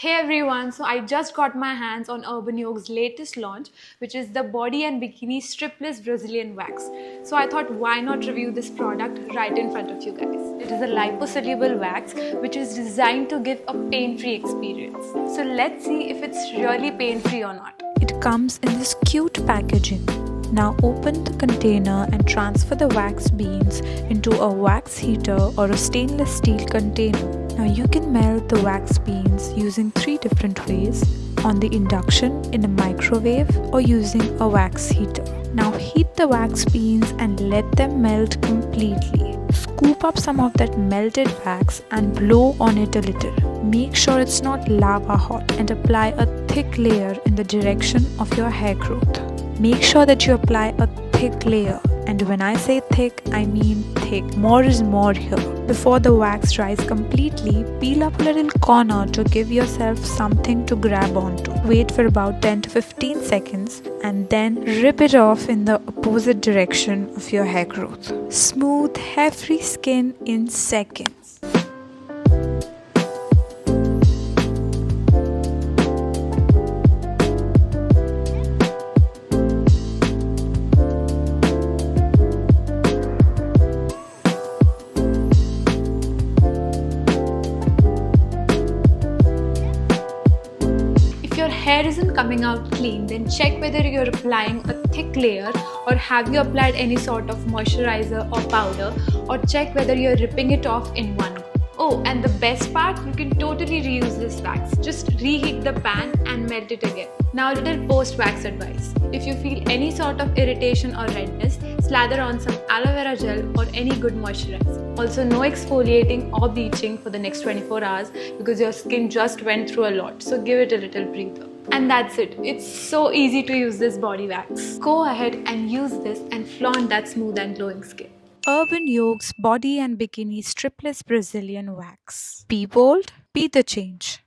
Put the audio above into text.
Hey everyone, so I just got my hands on Urbanyog's latest launch, which is the Body and Bikini Stripless Brazilian Wax. So I thought, why not review this product right in front of you guys? It is a liposoluble wax which is designed to give a pain-free experience. So let's see if it's really pain-free or not. It comes in this cute packaging. Now open the container and transfer the wax beans into a wax heater or a stainless steel container. Now you can melt the wax beans using 3 different ways: on the induction, in a microwave, or using a wax heater. Now heat the wax beans and let them melt completely. Scoop up some of that melted wax and blow on it a little. Make sure it's not lava hot and apply a thick layer in the direction of your hair growth. Make sure that you apply a thick layer, and when I say thick, I mean thick. More is more here. Before the wax dries completely, peel up a little corner to give yourself something to grab onto. Wait for about 10 to 15 seconds and then rip it off in the opposite direction of your hair growth. Smooth, hair-free skin in seconds. If your hair isn't coming out clean, then check whether you're applying a thick layer or have you applied any sort of moisturizer or powder, or check whether you're ripping it off in one go. Oh, and the best part, you can totally reuse this wax. Just reheat the pan and melt it again. Now a little post-wax advice. If you feel any sort of irritation or redness, slather on some aloe vera gel or any good moisturizer. Also, no exfoliating or bleaching for the next 24 hours because your skin just went through a lot, so give it a little breather. And that's it. It's so easy to use this body wax. Go ahead and use this and flaunt that smooth and glowing skin. Urbanyog's Body and Bikini Stripless Brazilian Wax. Be bold, be the change.